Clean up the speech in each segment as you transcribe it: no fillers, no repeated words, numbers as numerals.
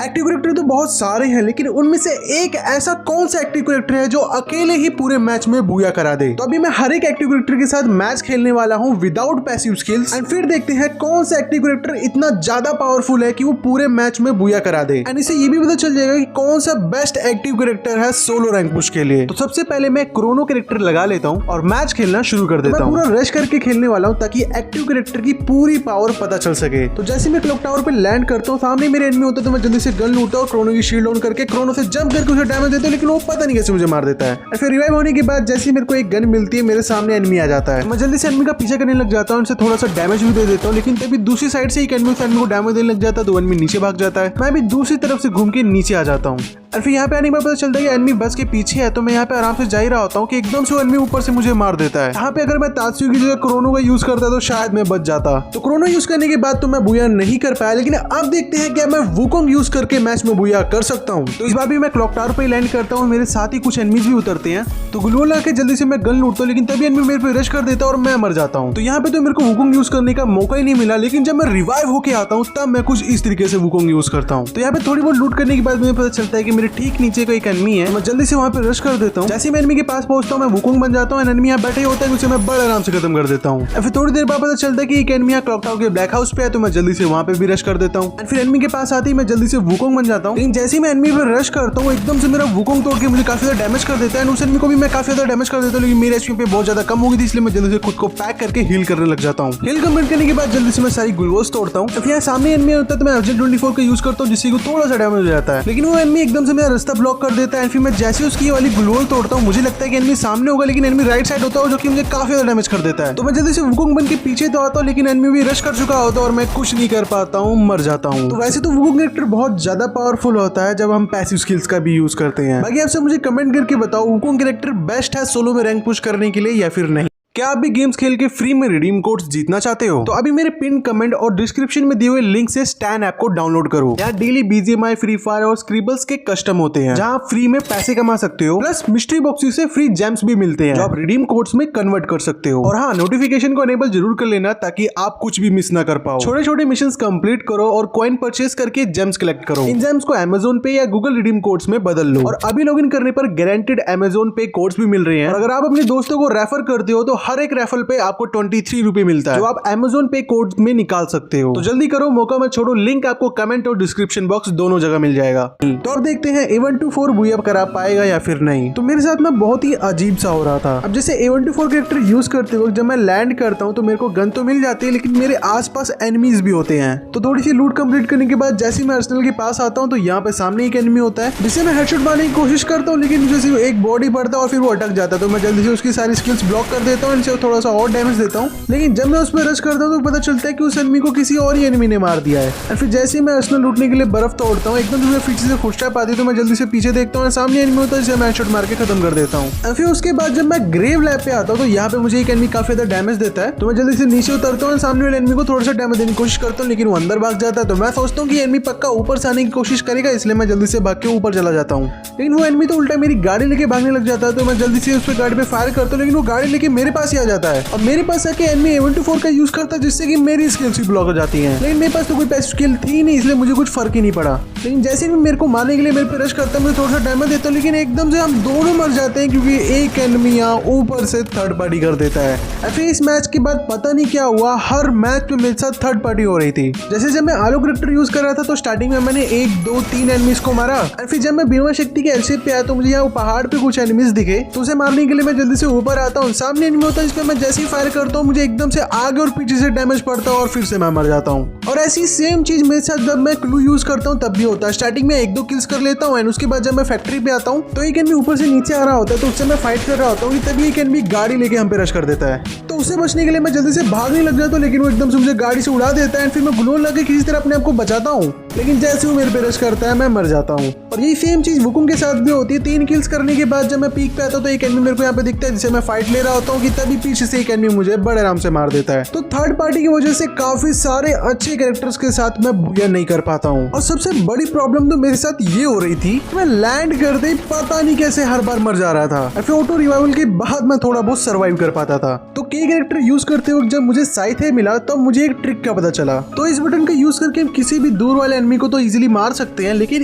Active character तो बहुत सारे हैं, लेकिन उनमें से एक ऐसा कौन सा एक्टिव कैरेक्टर है जो अकेले ही पूरे मैच में बूया करा दे। तो अभी मैं हर एक एक्टिव कैरेक्टर के साथ मैच खेलने वाला हूँ विदाउट पैसिव स्किल्स, एंड फिर देखते हैं कौन सा एक्टिव कैरेक्टर इतना ज्यादा पावरफुल है कि वो पूरे मैच में बूया करा दे। एंड इससे ये भी पता चल जाएगा कि कौन सा बेस्ट एक्टिव कैरेक्टर है सोलो रैंक पुश के लिए। तो सबसे पहले मैं क्रोनो कैरेक्टर लगा लेता हूँ और मैच खेलना शुरू कर देता हूँ। पूरा रश करके खेलने वाला हूँ ताकि एक्टिव कैरेक्टर की पूरी पावर पता चल सके। तो जैसे मैं क्लॉक टावर पे लैंड करता हूँ, सामने मेरे एनिमी होता है तो मैं जल्दी से गन लूटता हूँ, क्रोनो की शील्ड ऑन करके क्रोनो से जंप करके उसे डैमेज देता हूँ, लेकिन वो पता नहीं कैसे मुझे मार देता है। फिर रिवाइव होने के बाद जैसे मेरे को एक गन मिलती है, मेरे सामने एनिमी आ जाता है, मैं जल्दी से एनिमी का पीछा करने लग जाता हूँ, उनसे थोड़ा सा डैमेज भी दे देता हूँ, लेकिन तभी दूसरी साइड से एक एनिमी को डैमेज देने लग जाता है तो एनिमी नीचे भाग जाता है। मैं भी दूसरी तरफ से घूम के नीचे आ जाता हूँ और फिर यहाँ पे आने के बाद पता चलता है कि एनिमी बस के पीछे है, तो मैं यहाँ पे आराम से जा ही रहा होता हूँ कि एकदम से एनिमी ऊपर से मुझे मार देता है। यहाँ पे अगर मैं तात्सुकी की जगह क्रोनो का यूज करता तो शायद मैं बच जाता। तो क्रोनो यूज करने के बाद तो मैं बूया नहीं कर पाया, लेकिन अब देखते हैं क्या मैं वुकोंग यूज करके मैच में बूया कर सकता हूँ। तो इस बार भी मैं क्लॉक टावर पे लैंड करता हूँ, मेरे साथ ही कुछ एनिमीज भी उतरते हैं, तो ग्लूवॉल आके जल्दी से मैं गन लूटता हूँ, लेकिन तभी एनिमी मेरे पे रश कर देता है और मैं मर जाता हूँ। तो यहाँ पे तो मेरे को वुकोंग यूज करने का मौका ही नहीं मिला, लेकिन जब मैं रिवाइव होके आता हूँ तब मैं कुछ इस तरीके से वुकोंग यूज करता हूँ। तो यहाँ पे थोड़ी बहुत लूट करने के बाद मुझे पता चलता है कि मेरे ठीक नीचे एक एनिमी है, मैं जल्दी से वहां पे रश कर देता हूँ। जैसे मैं एनिमी के पास पहुंचता हूँ मैं वुकोंग बन जाता हूँ, एनिमी यहाँ बैठे होता है उसे मैं बड़े आराम से खत्म कर देता हूँ। फिर थोड़ी देर बाद पता चलता है कि एक एनिमी क्लॉक टावर के ब्लैक हाउस पे है, तो मैं जल्दी से वहां पे भी रश कर देता हूँ। फिर एनिमी के पास आते ही मैं जल्दी से वुकोंग बन जाता हूँ, लेकिन जैसे ही मैं एनिमी पे रश करता हूँ एकदम से मेरा वुकोंग तोड़ के मुझे काफी ज्यादा डैमेज कर देता है, उस एनिमी को भी मैं काफी ज्यादा डैमेज कर देता हूँ, लेकिन मेरे एचपी पे बहुत ज्यादा कम हो गई थी, इसलिए मैं जल्दी से खुद को पैक करके हील करने लग जाता हूँ। हील कंप्लीट करने के बाद जल्दी से मैं सारी ग्लूवॉल्स तोड़ता हूँ। फिर यहाँ सामने एनिमी होता है तो मैं अर्जेंट 24 का यूज करता हूँ, जिससे को थोड़ा सा डैमेज हो जाता है, लेकिन वो एनिमी एकदम से मेरा रास्ता ब्लॉक कर देता है। फिर मैं जैसे उसकी वाली ग्लूवॉल तोड़ता हूँ, मुझे लगता है कि एनिमी सामने होगा, लेकिन एनिमी राइट साइड होता है जो कि मुझे काफी ज्यादा डैमेज कर देता है। तो मैं जल्दी से वुकोंग बन के पीछे तो आता हूँ, लेकिन एनिमी भी रश कर चुका होता है और मैं कुछ नहीं कर पाता हूँ, मर जाता हूँ। तो वैसे तो वुकोंग कैरेक्टर बहुत ज्यादा पावरफुल होता है जब हम पैसिव स्किल्स का भी यूज करते हैं। बाकी आपसे मुझे कमेंट करके बताओ वुकोंग कैरेक्टर बेस्ट है सोलो में रैंक पुश करने के लिए या फिर नहीं। क्या आप भी गेम्स खेल के फ्री में रिडीम कोड्स जीतना चाहते हो? तो अभी मेरे पिन कमेंट और डिस्क्रिप्शन में दिए हुए लिंक से स्टैन ऐप को डाउनलोड करो। यहाँ डेली बीजीएमआई, फ्री फायर और स्क्रिबल्स के कस्टम होते हैं, जहाँ फ्री में पैसे कमा सकते हो, प्लस मिस्ट्री बॉक्सेस से फ्री जेम्स भी मिलते हैं जो आप रिडीम कोड्स में कन्वर्ट कर सकते हो। और हाँ, नोटिफिकेशन को अनेबल जरूर कर लेना ताकि आप कुछ भी मिस ना कर पाओ। छोटे छोटे मिशन कंप्लीट करो और कॉइन परचेस करके जेम्स कलेक्ट करो। इन जेम्स को अमेजोन पे या गूगल रिडीम कोड्स में बदल लो, और अभी लॉग इन करने पर गारंटेड अमेजोन पे कोड्स भी मिल रहे हैं। और अगर आप अपने दोस्तों को रेफर करते हो तो हर एक रेफर पे आपको 23 रुपए मिलता है, जो आप अमेजोन पे कोड में निकाल सकते हो। तो जल्दी करो, मौका मत छोड़ो। लिंक आपको कमेंट और डिस्क्रिप्शन बॉक्स दोनों जगह मिल जाएगा। तो अब देखते हैं A124 बूया करा पाएगा या फिर नहीं। तो मेरे साथ ना बहुत ही अजीब सा हो रहा था। अब जैसे A124 कैरेक्टर यूज करते वक्त जब मैं लैंड करता हूँ तो मेरे को गन तो मिल जाती है, लेकिन मेरे आसपास एनिमीज भी होते हैं। तो थोड़ी सी लूट कंप्लीट करने के बाद जैसे मैं अर्सेनल के पास आता हूँ तो यहाँ पे सामने एक एनिमी होता है, जिसे मैं हेडशॉट मारने की कोशिश करता हूँ, लेकिन मुझे सिर्फ एक बॉडी पड़ता है और फिर वो अटक जाता है। तो मैं जल्दी से उसकी सारी स्किल्स ब्लॉक कर देता हूँ, इनसे थोड़ा सा और डैमेज देता हूँ, लेकिन जब मैं उस पर रश करता हूँ तो पता चलता है कि उस एनिमी को किसी और ही एनिमी ने मार दिया है। और फिर जैसे ही मैं अर्सेनल लूटने के लिए बर्फ तोड़ता हूँ, एकदम से पीछे से फुटस्टेप आती है, तो मैं जल्दी से पीछे देखता हूँ, सामने एनिमी होता है जिसे मैं हेडशॉट मार के खत्म कर देता हूँ। और फिर उसके बाद जब मैं ग्रेव लैब पे आता हूँ तो यहाँ पे मुझे एक एनिमी काफी ज्यादा डैमेज देता है, तो मैं जल्दी से नीचे उतरता हूँ, सामने वाले एनिमी को थोड़ा सा डैमेज देने की कोशिश करता हूँ, लेकिन वो अंदर भाग जाता है। तो मैं सोचता हूँ कि एनिमी पक्का ऊपर से आने की कोशिश करेगा, इसलिए मैं जल्दी से भाग के ऊपर चला जाता हूँ, लेकिन वो एनिमी तो उल्टा मेरी गाड़ी लेके भागने लग जाता है। तो मैं जल्दी से उस पर गाड़ी पे फायर करता हूँ, लेकिन वो गाड़ी लेके मेरे पास ही आ जाता है। और मेरे पास आके एनिमी A124 का यूज करता है, जिससे कि मेरी स्किल्स भी ब्लॉक हो जाती हैं, लेकिन मेरे पास तो कोई पैसिव स्किल थी नहीं, इसलिए मुझे कुछ फर्क ही नहीं पड़ा। लेकिन जैसे ही मेरे को मारने के लिए मेरे पे रश करता है, मुझे थोड़ा सा डैमेज देता है, लेकिन एकदम से हम दोनों मर जाते हैं क्योंकि एक एनिमी यहाँ ऊपर से थर्ड पार्टी कर देता है। फिर इस मैच के बाद पता नहीं क्या हुआ, हर मैच पे मेरे साथ थर्ड पार्टी हो रही थी। जैसे जब मैं आलो कैरेक्टर यूज कर रहा था तो स्टार्टिंग में मैंने 1 2 3 एनिमीज को मारा, और फिर जब मैं बीमा शक्ति के एलशेप पे आया तो मुझे यहाँ पहाड़ पे कुछ एनिमीज दिखे, तो उसे मारने के लिए मैं जल्दी से ऊपर आता हूँ। सामने एनिमी होता है जिसपे मैं जैसे ही फायर करता हूँ मुझे एकदम से आगे और पीछे से डैमेज पड़ता है और फिर से मैं मर जाता हूँ। और ऐसी सेम चीज मेरे साथ जब मैं क्लू यूज करता हूँ तब भी होता है। स्टार्टिंग में 1 2 किल्स कर लेता हूँ, एंड उसके बाद जब मैं फैक्ट्री पे आता हूँ तो एक एनिमी ऊपर से नीचे आ रहा होता है, तो उससे मैं फाइट कर रहा होता हूँ, तभी एक एनिमी गाड़ी लेके हम पे रश कर देता है। तो उसे बचने के लिए मैं जल्दी से भागने लग जाता हूँ, लेकिन वो एकदम से मुझे गाड़ी से उड़ा देता है। फिर मैं ग्लूवॉल लगे किसी तरह अपने आप को बचाता हूँ, लेकिन जैसे वो मेरे पे रश करता है मैं मर जाता हूँ। और यही सेम चीज वुकोंग के साथ भी होती है। 3 किल्स करने के बाद जब मैं पीक पे आता हूँ तो एक एनिमी मेरे को यहाँ पे दिखता है, जिसे मैं फाइट ले रहा होता हूँ, कि तभी पीछे से एक एनिमी मुझे बड़े आराम से मार देता है। तो थर्ड पार्टी की वजह से काफी सारे अच्छे कैरेक्टर्स के साथ मैं बूया नहीं कर पाता हूँ। और सबसे बड़ी प्रॉब्लम तो मेरे साथ ये हो रही थी, मैं लैंड करते ही पता नहीं कैसे हर बार मर जा रहा था। फिर ऑटो रिवाइवल के बाद मैं थोड़ा बहुत सर्वाइव कर पाता था। तो के कैरेक्टर यूज करते वक्त जब मुझे साइथे मिला तब मुझे एक ट्रिक का पता चला। तो इस बटन का यूज करके हम किसी भी दूर वाले एनिमी को तो इजीली मार सकते हैं, लेकिन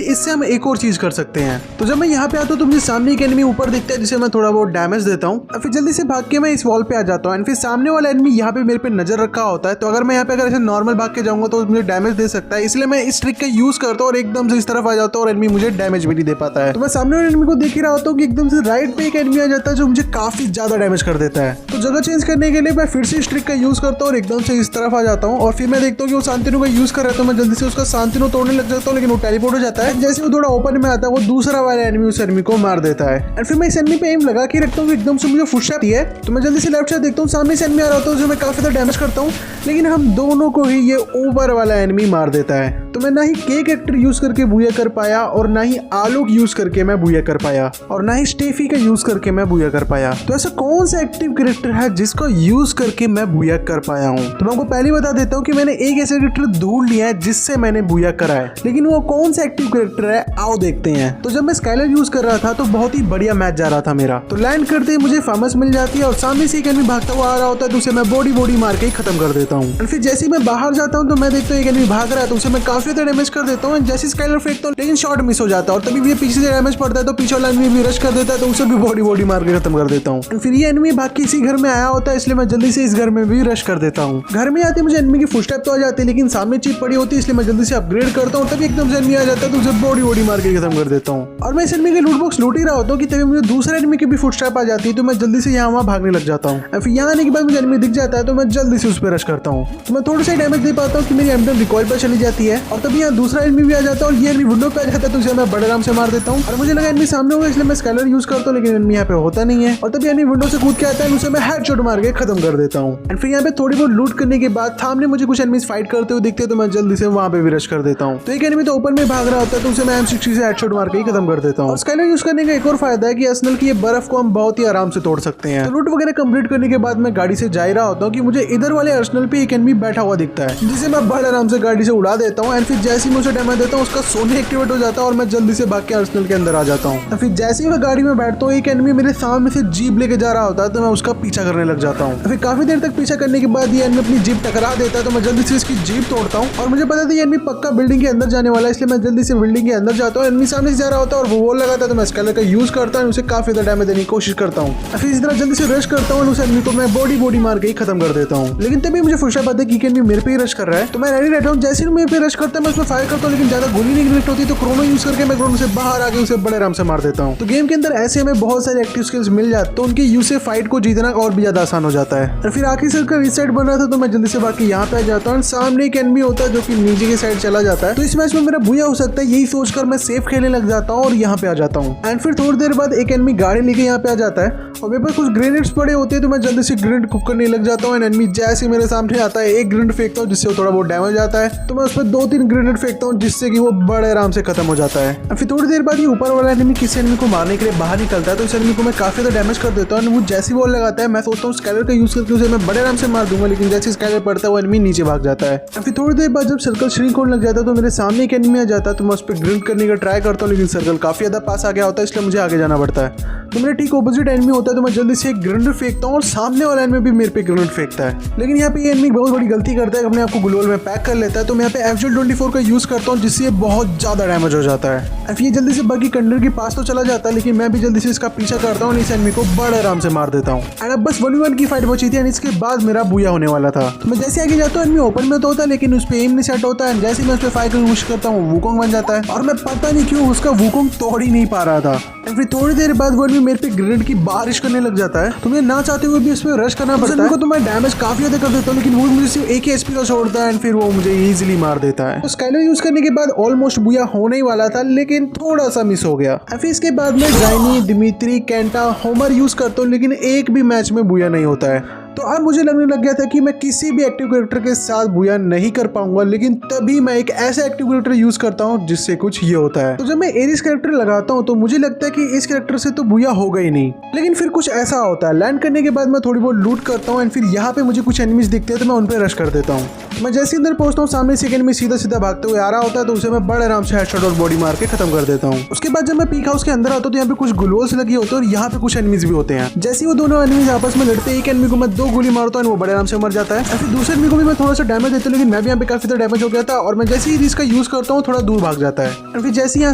इससे हम एक और चीज कर सकते हैं। तो जब मैं यहाँ पे आता हूँ तो मुझे सामने एक एनिमी ऊपर दिखता है जिसे मैं थोड़ा बहुत डैमेज देता हूँ, फिर जल्दी से भाग के मैं इस वॉल पे आ जाता हूँ। फिर सामने वाला एनिमी यहाँ पे मेरे पे नजर रखा होता है, तो अगर मैं यहाँ पे अगर ऐसे नॉर्मल भाग के जाऊंगा तो मुझे डैमेज दे सकता है, इसलिए मैं इस ट्रिक का यूज करता हूँ और एकदम से इस तरफ आ जाता हूँ और एनिमी मुझे डैमेज भी नहीं दे पाता है। तो मैं सामने वाले एनिमी को देख ही रहा होता हूँ कि एकदम से राइट पे एक एनिमी आ जाता है जो मुझे काफी ज्यादा डैमेज कर देता है। तो जगह चेंज करने के लिए मैं फिर से इस ट्रिक का यूज करता हूँ और एकदम से इस तरफ आ जाता हूँ और फिर मैं देखता हूँ कि वो शांतिनु का यूज कर रहा है, तो मैं जल्दी से उसका शांतिनु तोड़ने लग जाता हूँ, लेकिन वो टेलीपोर्ट हो जाता है। जैसे वो थोड़ा ओपन में आता है वो दूसरा वाला एनिमी उस एनिमी को मार देता है। एंड फिर मैं इस एनिमी पे एम लगा के रखता हूँ, एकदम से मुझे फुटस्टेप है, तो मैं जल्दी से लेफ्ट साइड देखता हूँ, सामने से एनिमी आ रहा होता है जो मैं काफी ज्यादा डैमेज करता हूँ, लेकिन हम दोनों को ही ये ऊपर वाला एनिमी मार देता है। तो मैं ना ही के कैरेक्टर यूज करके बूया कर पाया और ना ही आलोक यूज करके मैं बूया कर पाया और ना ही स्टेफी का यूज करके मैं बूया कर पाया। तो ऐसा कौन सा एक्टिव कैरेक्टर है जिसको यूज करके मैं बूया कर पाया हूँ? तो मैं आपको पहले बता देता हूँ कि मैंने एक ऐसा कैरेक्टर ढूंढ लिया है जिससे मैंने बूया करा है, लेकिन वो कौन सा एक्टिव कैरेक्टर है आओ देखते हैं। तो जब मैं स्काइलर यूज कर रहा था तो बहुत ही बढ़िया मैच जा रहा था मेरा, तो लैंड करते ही मुझे फेमस मिल जाती है और सामने से एक एनिमी भागता हुआ आ रहा होता है, तो उसे मैं बॉडी मार के ही खत्म कर देता हूँ। और फिर जैसे ही मैं बाहर जाता हूँ तो मैं देखता हूँ एक एनिमी भाग रहा है, तो उसे मैं काफी ज्यादा डैमेज कर देता हूँ। जैसे स्काइलर फेंकता हूँ लेकिन शॉट मिस हो जाता है और तभी ये पीछे से डैमेज पड़ता है, तो पीछे वाला एनिमी भी रश कर देता है, तो उसे भी बॉडी मार के खत्म कर देता हूँ। फिर ये एनिमी भाग के इसी घर में आया होता है, इसलिए मैं जल्दी से इस घर में भी रश कर देता हूँ। घर में आते मुझे एनिमी की फुटस्टेप तो आ जाती है, लेकिन सामने चिप पड़ी होती है, इसलिए मैं जल्दी से अपग्रेड करता हूँ। तभी एकदम से एनिमी आ जाता है तो उसे बॉडी मार के खत्म कर देता हूँ। और मैं इस एनिमी के लूट बॉक्स लूट ही रहा होता हूँ कि तभी मुझे दूसरे एनिमी की भी फुटस्टेप आ जाती है, तो मैं जल्दी से यहाँ वहाँ भागने लग जाता हूँ। फिर यहाँ आने के बाद मुझे एनिमी दिख जाता है, तो मैं जल्दी से उस पर रश करता हूँ। तो मैं थोड़ा सा डैमेज दे पाता हूँ कि मेरी एमडम रिकॉइल पर चली जाती है और तभी यहाँ दूसरा एनिमी भी आ जाता है और ये एनिमी विंडो पे आ जाता है, तो उसे मैं बड़े आराम से मार देता हूँ। और मुझे लगा एनिमी सामने होगा, इसलिए मैं स्काइलर यूज करता हूँ, लेकिन एनिमी यहाँ पे होता नहीं है और तभी एनिमी विंडो से कूद के आता है, उसे मैं हेडशॉट मार के खत्म कर देता हूँ। एंड फिर यहाँ पे थोड़ी बहुत लूट करने के बाद सामने मुझे कुछ एनिमीज फाइट करते हुए दिखते हैं, तो मैं जल्दी से वहाँ पे भी रश कर देता हूँ। तो एक एनिमी तो ओपन में भाग रहा होता है, तो उसे मैं M60 से हेडशॉट मार के ही खत्म कर देता हूँ। स्काइलर यूज करने का एक और फायदा है कि अर्सेनल की ये बर्फ को हम बहुत ही आराम से तोड़ सकते हैं। तो लूट वगैरह कंप्लीट करने के बाद मैं गाड़ी से जा रहा होता हूँ कि मुझे इधर वाले अर्सेनल पे एक एनिमी बैठा हुआ दिखता है, जिसे मैं बड़े आराम से गाड़ी से उड़ा देता हूँ। एंड फिर जैसे ही मैं उसे डैमेज देता हूँ उसका सोने एक्टिवेट हो जाता है और मैं जल्दी से भाग के अर्सेनल के अंदर आ जाता हूँ। फिर जैसे ही मैं गाड़ी में बैठता हूँ एक एनिमी मेरे सामने से जीप लेके जा रहा होता है, तो मैं उसका पीछा करने लग जाता हूँ। फिर काफी देर तक पीछा करने के बाद ये एनिमी अपनी जीप टकरा देता है, तो मैं जल्दी से इसकी जीप तोड़ता हूँ और मुझे पता था ये एनिमी पक्का बिल्डिंग के अंदर जाने वाला है, इसलिए मैं जल्दी से बिल्डिंग के अंदर जाता हूँ। एनिमी सामने से जा रहा होता है और वो वॉल लगाता है, तो मैं स्काइलर का यूज करता हूँ, उसे काफी ज्यादा डैमेज देने की कोशिश करता हूँ। फिर इस तरह जल्दी से रश करता हूँ और उस एनिमी को मैं बॉडी मार के ही खत्म कर देता हूँ। लेकिन तभी मुझे फुटस्टेप आता है कि एनिमी मेरे पे ही रश कर रहा है, तो मैं रेडी रहता हूँ। जैसे ही मेरे पे रश करता है मैं उसमें फायर करता हूँ, लेकिन ज्यादा गोली नहीं कनेक्ट होती, तो क्रोनो यूज करके मैं क्रोनो से बाहर आके उसे बड़े आराम से मार देता हूँ। तो गेम के अंदर ऐसे हमें बहुत सारे एक्टिव स्किल्स मिल जाते हैं, तो उनके यूज से फाइट को जीतना और भी ज्यादा आसान हो जाता है। और फिर आखिरी सर्कल रीसेट बन रहा था, तो मैं जल्दी से बाकी यहाँ पे आ जाता हूँ। सामने एक एनिमी होता है जो कि नीचे की साइड चला जाता है, तो इस मैच में मेरा बुया हो सकता है, यही सोचकर मैं सेफ खेलने लग जाता हूँ और यहाँ पे आ जाता हूँ। एंड फिर थोड़ी देर बाद एक एनिमी गाड़ी लेके यहाँ पे आ जाता है और मेरे पास कुछ ग्रेनेड्स पड़े होते हैं, तो मैं जल्दी से ग्रेनेड कुक करने लग जाता हूँ। एनिमी जैसे मेरे सामने आता है एक ग्रेनेड फेंकता हूँ जिससे वो थोड़ा बहुत डैमेज आता है, तो मैं उस पर 2-3 ग्रेनेड फेंकता हूँ जिससे कि वो बड़े आराम से खत्म हो जाता है। फिर थोड़ी देर बाद ये ऊपर वाला एनिमी किसी एनिमी को मारने के लिए बाहर निकलता है, तो उस एनिमी को मैं काफी ज्यादा डैमेज कर देता हूँ। वो जैसी बॉल लगाता है मैं सोचता हूँ स्काइलर का यूज करके उसे मैं बड़े आराम से मार दूंगा, लेकिन जैसे स्काइलर पड़ता है वो एनिमी नीचे भाग जाता है। फिर थोड़ी देर बाद जब सर्कल श्रिंक होने लग जाता है, तो मेरे सामने एक एनिमी आ जाता है, तो मैं उस पर ग्रिंड करने का ट्राई करता हूँ, लेकिन सर्कल काफी ज्यादा पास आ गया होता है, इसलिए मुझे आगे जाना पड़ता है। तो मेरे ठीक ऑपोजिट एनिमी होता है, तो मैं जल्दी से एक ग्रेनेड फेंकता हूँ और सामने वाला एनिमी भी मेरे पे ग्रेनेड फेंकता है। लेकिन यहाँ पे ये एनिमी बहुत बड़ी गलती करता है, अपने आप को ग्लोल में पैक कर लेता है, तो मैं यहाँ पे FJ24 का यूज करता हूँ, जिससे बहुत ज्यादा डैमेज हो जाता है। फिर ये जल्दी से बाकी कंटेनर के पास तो चला जाता है, लेकिन मैं भी जल्दी से इसका पीछा करता हूँ, इस एनिमी को बड़े आराम से मार देता हूँ। एंड अब बस 1v1 की फाइट बची थी, एंड इसके बाद मेरा बुया होने वाला था। तो मैं जैसे आगे जाता हूँ एनिमी ओपन में तो होता है, लेकिन उस पर एम नहीं सेट होता है। जैसे मैं उस पर फायर करने की कोशिश करता हूँ वुकोंग बन जाता है और मैं पता नहीं क्यों उसका वुकोंग तोड़ ही नहीं पा रहा था। फिर थोड़ी देर बाद वो एनिमी मेरे पे ग्रेनेड की बारिश करने लग जाता है, तो मैं ना चाहते हुए भी इस पे रश करना पड़ता है। तो मैं डैमेज काफी ज्यादा कर देता हूँ, लेकिन वो मुझे सिर्फ एक ही एचपी का छोड़ता है, एंड फिर वो मुझे इजीली मार देता है। तो स्काइलर यूज करने के बाद ऑलमोस्ट बुया होने ही वाला था, लेकिन थोड़ा सा मिस हो गया। फिर इसके बाद मैं जाइनी, दिमित्री, केंटा, होमर यूज करता हूँ, लेकिन एक भी मैच में बुया नहीं होता है। तो अब मुझे लगने लग गया था कि मैं किसी भी एक्टिव कैरेक्टर के साथ बुया नहीं कर पाऊंगा, लेकिन तभी मैं एक ऐसा एक्टिव कैरेक्टर यूज करता हूँ जिससे कुछ ये होता है। तो जब मैं एरिस कैरेक्टर लगाता हूँ तो मुझे लगता है कि इस कैरेक्टर से तो बुया होगा ही नहीं, लेकिन फिर कुछ ऐसा होता है। लैंड करने के बाद मैं थोड़ी बहुत लूट करता हूँ, एंड फिर यहाँ पे मुझे कुछ एनिमीज दिखते हैं, तो मैं उन पर रश कर देता हूँ। मैं जैसे अंदर पहुंचता हूँ सामने से एक एनिमी सीधा भागते हुए आ रहा होता है, तो उसे मैं बड़े आराम से हेडशॉट और बॉडी मार के खत्म कर देता हूँ। उसके बाद जब मैं पीक हाउस के अंदर आता हूँ तो यहाँ पे कुछ ग्लूवल्स लगे होते हैं और यहाँ पे कुछ एनिमीज भी होते हैं। जैसे वो दोनों एनिमीज आपस में लड़ते हैं, एक एनिमी को मैं 2 दो गोली मारता हूँ वो बड़े आराम से मर जाता है। फिर दूसरे एनिमी को भी मैं थोड़ा सा डैमेज देता हूँ, लेकिन मैं भी यहाँ पे काफी ज्यादा डैमेज हो गया था और मैं जैसे ही इसका यूज करता हूँ थोड़ा दूर भाग जाता है। फिर जैसे यहाँ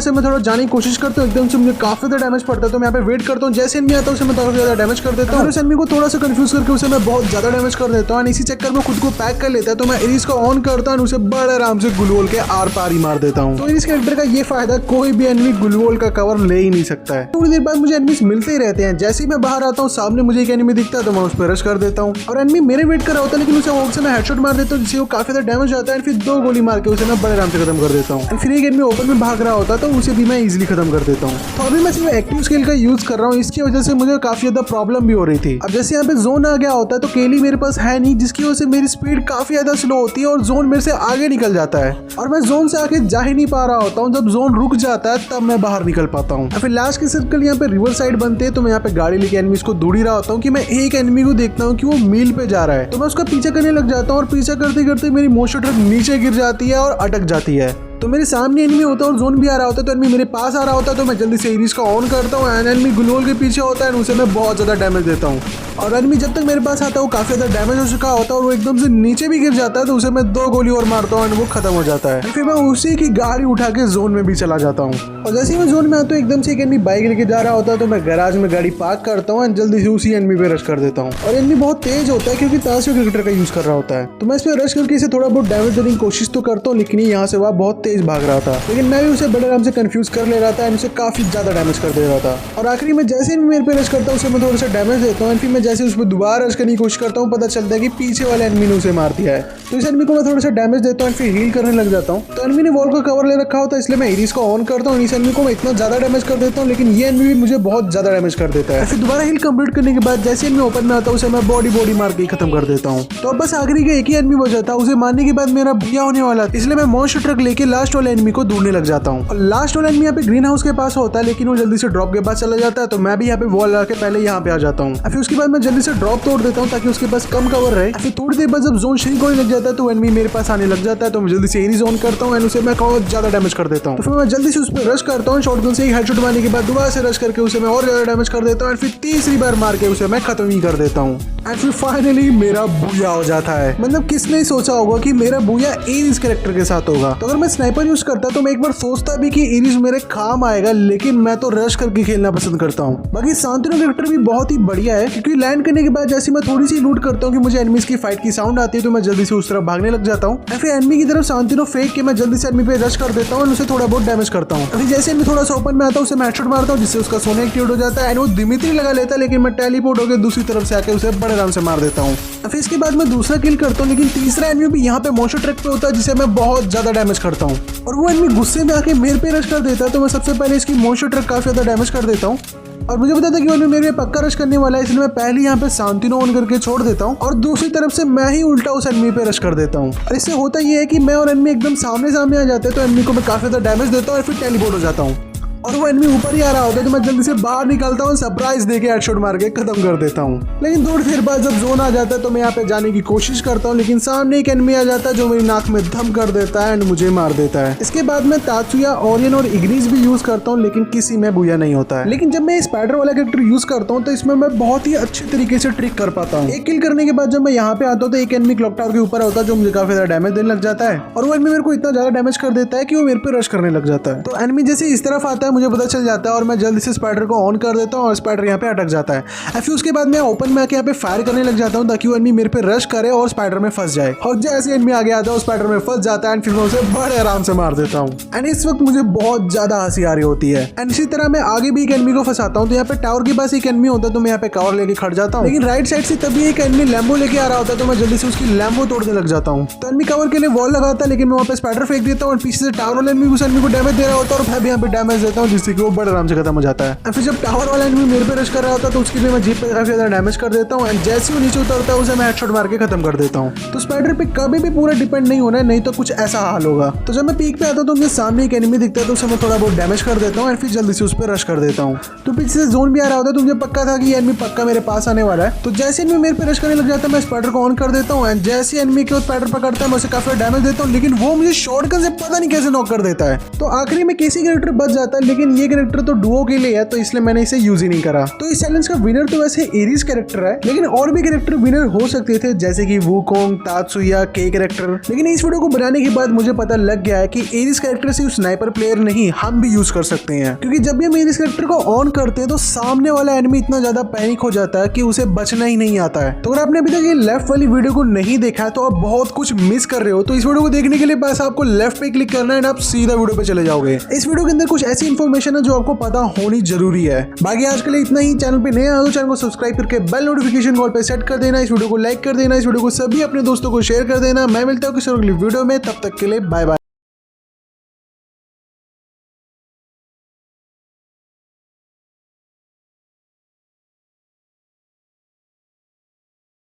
से मैं थोड़ा जाने की कोशिश करता हूँ, एकदम से मुझे काफी ज्यादा डैमेज पड़ता है, तो मैं यहाँ पे वेट करता हूँ। जैसे एनिमी आता है उसे मैं काफी ज्यादा डैमेज कर देता हूँ। उस एनिमी को थोड़ा सा कंफ्यूज करके उसे मैं बहुत ज्यादा डैमेज कर देता हूँ। इसी चक्कर में खुद को पैक कर लेता है, तो मैं इरिस को ऑन करता हूँ, उसे बड़े आराम से ग्लूवॉल के आर पार ही मार देता हूँ। तो इस कैरेक्टर का ये फायदा कोई भी एनिमी ग्लूवॉल का कवर ले ही नहीं सकता है। थोड़ी देर बाद मुझे एनिमीज मिलते ही रहते हैं। जैसे ही मैं बाहर आता हूँ सामने मुझे एक एनिमी दिखता है, तो मैं उस पर रश कर देता हूँ और एनिमी मेरे वेट कर रहा होता है, लेकिन उसे वॉक से मैं हेडशॉट मार देता हूँ, जिससे वो काफी ज्यादा डैमेज आता है। फिर दो गोली मार के उसे मैं बड़े आराम से खत्म कर देता हूँ। फिर एक एनिमी ओपन में भाग रहा होता है, तो उसे भी मैं इजीली खत्म कर देता हूँ। तो अभी मैं सिर्फ एक्टिव स्किल का यूज कर रहा हूँ, इसकी वजह से मुझे काफी ज्यादा प्रॉब्लम भी हो रही थी। अब जैसे यहाँ पे जोन आ गया होता है, तो केली मेरे पास है नहीं, जिसकी वजह से मेरी स्पीड काफी ज्यादा स्लो होती है और जोन मेरे से आगे निकल जाता है और मैं जोन से आगे जा ही नहीं पा रहा होता हूँ। जब जोन रुक जाता है तब मैं बाहर निकल पाता हूँ। फिर लास्ट के सर्कल यहाँ पे रिवर साइड बनते हैं, तो मैं यहाँ पे गाड़ी लेके एनिमीज को ढूंढ ही रहा होता हूँ कि मैं एक एनिमी को देखता हूँ कि वो मील पे जा रहा है, तो मैं उसका पीछा करने लग जाता हूँ और पीछा करते करते मेरी मोशन ट्रक नीचे गिर जाती है और अटक जाती है। तो मेरे सामने एनिमी होता है और जोन भी आ रहा होता है, तो एनिमी मेरे पास आ रहा होता है, तो मैं जल्दी से इरिस को ऑन करता हूँ। एनिमी ग्लूवॉल के पीछे होता है, उसे मैं बहुत ज्यादा डैमेज देता हूँ और एनिमी जब तक मेरे पास आता है वो काफी ज्यादा डैमेज हो चुका होता है और वो एकदम से नीचे भी गिर जाता है, तो उसे मैं दो गोली और मारता हूँ और वो खत्म हो जाता है। फिर मैं उसी की गाड़ी उठा के जोन में भी चला जाता हूँ और जैसे ही मैं जोन में आता हूँ एकदम से एक एनिमी बाइक लेके जा रहा होता है, तो मैं गैराज में गाड़ी पार्क करता हूँ और जल्दी से उसी एनिमी पे रश कर देता हूँ। और एनिमी बहुत तेज होता है क्योंकि ताशो क्रिकेटर का यूज कर रहा होता है, तो मैं इस पे रश करके इसे थोड़ा बहुत डैमेज देने की कोशिश तो करता हूँ, लेकिन यहाँ से वह बहुत तेज भाग रहा था, लेकिन मैं भी उसे बड़े आराम से कंफ्यूज कर ले रहा था एंड उसे काफी ज्यादा डैमेज कर दे रहा था। और आखिरी में जैसे ही मेरे पे रश करता हूँ उसे मैं थोड़ा सा डैमेज देता हूँ। फिर मैं जैसे उस पर दोबारा रश करने की कोशिश करता हूँ, पता चलता है कि पीछे वाले एनिमी ने उसे मार दिया है, तो इस एनिमी को मैं थोड़ा सा डैमेज देता हूँ फिर हील करने लग जाता हूँ। तो एनिमी ने वॉल का कवर ले रखा होता है, इसलिए मैं इरिस को ऑन करता हूँ। इस एनिमी को मैं इतना ज्यादा डैमेज कर देता हूँ, लेकिन ये एनिमी भी मुझे बहुत ज्यादा डैमेज कर देता है। फिर दोबारा हील कंप्लीट करने के बाद जैसे एनिमी ओपन में आता है उसे मैं बॉडी मार के खत्म कर देता हूँ। तो अब बस आखिरी का एक ही एनिमी बचा था, उसे मारने के बाद मेरा भैया होने वाला, इसलिए मैं मॉन्स्टर ट्रक लेके लास्ट वाले एनिमी को ढूंढने लग जाता हूँ। लास्ट वाला एनिमी यहाँ पे ग्रीन हाउस के पास होता है, लेकिन वो जल्दी से ड्रॉप के पास चला जाता है, तो मैं भी यहाँ पे वॉल लगा के पहले यहाँ पे आ जाता हूँ। फिर उसके बाद मैं जल्दी से ड्रॉप तोड़ देता हूँ ताकि उसके पास कम कवर रहे। फिर थोड़ी देर बाद जब जोन श्रिंक होने लग जाता है तो एनिमी मेरे पास आने लग जाता है, तो मैं जल्दी से इरिस ऑन करता हूँ एंड उसे मैं बहुत ज्यादा डैमेज कर देता हूँ। तो फिर मैं जल्दी से उस पर रश करता हूँ, शॉटगन से एक हेडशॉट मारने के बाद दोबारा से रश करके उसे मैं और ज्यादा डैमेज कर देता हूँ। फिर तीसरी बार मार के उसे मैं खत्म ही कर देता हूँ एंड फिर फाइनली मेरा बूया हो जाता है। मतलब किसने सोचा होगा कि मेरा बूया इरिस कैरेक्टर के साथ होगा। तो अगर मैं स्नाइपर यूज करता तो मैं एक बार सोचता भी कि इरिस मेरे काम आएगा, लेकिन मैं तो रश करके खेलना पसंद करता हूँ। बाकी सांतिनो कैरेक्टर भी बहुत ही बढ़िया है, क्योंकि लैंड करने के बाद जैसे मैं थोड़ी सी लूट करता हूँ कि मुझे एनिमीज की फाइट की साउंड आती है, तो मैं जल्दी से उस तरफ भागने लग जाता हूँ। फिर एनिमी की तरफ सांतिनो फेंक के मैं जल्दी से एनिमी पे रश कर देता हूँ और उसे थोड़ा बहुत डैमेज करता हूँ। फिर जैसे एनिमी थोड़ा सा ओपन में आता है उसे मैं हेडशॉट मारता हूँ, जिससे उसका सोना एक्टिवेट हो जाता है एंड वो दिमित्री लगा लेता है, लेकिन मैं टेलीपोर्ट होकर दूसरी तरफ से आके उसे बड़े आराम से मार देता हूँ। फिर इसके बाद मैं दूसरा किल करता हूँ, लेकिन तीसरा एनिमी भी यहाँ पे मॉन्स्टर ट्रक पे होता है, जिसे मैं बहुत ज्यादा डैमेज करता हूँ और वो एनिमी गुस्से में आके मेरे पे रश कर देता है। तो मैं सबसे पहले इसकी मॉन्स्टर ट्रक काफी ज्यादा डैमेज कर देता हूँ और मुझे पता था कि वो मेरे पक्का रश करने वाला है, इसलिए मैं पहले यहाँ पे सांतिनो ऑन करके छोड़ देता हूँ और दूसरी तरफ से मैं ही उल्टा उस एनिमी पे रश कर देता हूँ। और इससे होता ये है कि मैं और एनिमी एकदम सामने सामने आ जाते हैं, तो एनिमी को मैं काफी ज्यादा डैमेज देता हूँ और फिर टेलीपोर्ट हो जाता हूँ और वो एनिमी ऊपर ही आ रहा होता है, तो मैं जल्दी से बाहर निकलता हूँ, सरप्राइज देके हेडशॉट मार के खत्म कर देता हूँ। लेकिन थोड़ी देर बाद जब जोन आ जाता है तो मैं यहाँ पे जाने की कोशिश करता हूँ, लेकिन सामने एक एनिमी आ जाता है जो मेरी नाक में दम कर देता है एंड मुझे मार देता है। इसके बाद मैं तात्सुया, ओरियन और इग्निस भी यूज करता हूँ, लेकिन किसी में बूया नहीं होता है। लेकिन जब मैं स्पाइडर वाला कैरेक्टर यूज करता हूँ तो इसमें मैं बहुत ही अच्छे तरीके से ट्रिक कर पाता हूँ। एक किल करने के बाद जब मैं यहाँ पे आता हूँ तो एक एनिमी क्लॉक टावर के ऊपर होता है, जो मुझे काफी ज्यादा डैमेज देने लग जाता है और वो एनिमी मेरे को इतना ज्यादा डैमेज कर देता है कि वो मेरे पे रश करने लग जाता है। तो एनिमी जैसे इस तरफ आता है मुझे पता चल जाता है और मैं जल्दी से स्पाइडर को ऑन कर देता हूँ और स्पाइडर यहाँ पे अटक जाता है। फिर उसके बाद मैं ओपन में आके यहाँ पे फायर करने लग जाता हूँ ताकि वो एनिमी मेरे पे रश करे और स्पाइडर में फंस जाए। और जैसे एनिमी आगे आता है स्पाइडर में फंस जाता है एंड फिर मैं उसे बड़े आराम से मार देता हूँ एंड इस वक्त मुझे बहुत ज्यादा हंसी आ रही होती है। एंड इसी तरह मैं आगे भी एक एनिमी को फंसाता हूँ। तो यहाँ पे टावर के पास एक एनिमी होता है, तो मैं यहाँ पे कवर लेके खड़ जाता हूँ, लेकिन राइट साइड से तभी एक एनिमी लैम्बो लेके आ रहा होता है, तो मैं जल्दी से उसकी लैम्बो तोड़ने लग जाता हूँ। तो एनिमी कवर के लिए वॉल लगाता है, लेकिन मैं वहाँ पे स्पाइडर फेंक देता हूँ और पीछे से टावर वाले एनिमी उस एनिमी को डैमेज दे रहा होता है और मैं भी यहाँ पे डैमेज देता हूँ, जिससे कि वो बड़े आराम से खत्म हो जाता है। फिर जब टावर वाला एनिमी मेरे पे रश कर रहा होता है तो उसके लिए मैं जीप पे काफी ज्यादा डैमेज कर देता हूँ एंड जैसे ही नीचे उतरता है उसे मैं हेडशॉट मार के खत्म कर देता हूँ। तो स्पाइडर पे कभी भी पूरा डिपेंड नहीं होना है, नहीं तो कुछ ऐसा हाल होगा। तो जब मैं पीक पे आता हूँ तो मुझे सामने एक एनिमी दिखता है, तो उसे मैं थोड़ा बहुत डैमेज कर देता हूँ और फिर जल्दी से उस पर रश कर देता हूँ। तो पीछे से जोन भी आ रहा होता है, तो मुझे पक्का था कि ये एनिमी पक्का मेरे पास आने वाला है। तो जैसे एनिमी मेरे पे रश करने लग जाता है मैं स्पाइडर को ऑन कर देता हूँ एंड जैसे एनिमी के स्पाइडर पकड़ता है मैं उसे काफी डैमेज देता हूँ, लेकिन वो मुझे शॉटगन से पता नहीं कैसे नॉक कर देता है। तो आखिरी में केसी कैरेक्टर बच जाता है, लेकिन ये कैरेक्टर तो डुओ के लिए है, तो इसलिए मैंने इसे यूज ही नहीं करा। तो इस चैलेंज का विनर तो वैसे एरिस कैरेक्टर है, लेकिन और भी कैरेक्टर विनर हो सकते थे, जैसे कि वुकोंग, तात्सुया, के कैरेक्टर। लेकिन इस वीडियो को बनाने के बाद मुझे पता लग गया है कि एरिस कैरेक्टर सिर्फ स्नाइपर प्लेयर नहीं, हम भी यूज कर सकते हैं, क्योंकि जब भी हम एरिस कैरेक्टर को ऑन करते हैं तो सामने वाला एनिमी इतना ज्यादा पैनिक हो जाता है कि उसे बचना ही नहीं आता है। तो अगर आपने अभी तक ये लेफ्ट वाली वीडियो को नहीं देखा है तो आप बहुत कुछ मिस कर रहे हो। तो इस वीडियो को देखने के लिए बस आपको लेफ्ट पे क्लिक करना है और आप सीधा वीडियो पे चले जाओगे। इस वीडियो के अंदर कुछ ऐसी इन्फॉर्मेशन है जो आपको पता होनी जरूरी है। बाकी आज के लिए इतना ही। चैनल पे नए आए तो चैनल को सब्सक्राइब करके बेल नोटिफिकेशन कॉल पे सेट कर देना। इस वीडियो को लाइक कर देना, इस वीडियो को सभी अपने दोस्तों को शेयर कर देना। मैं मिलता हूँ किसी अगली वीडियो में, तब तक के लिए बाय बाय।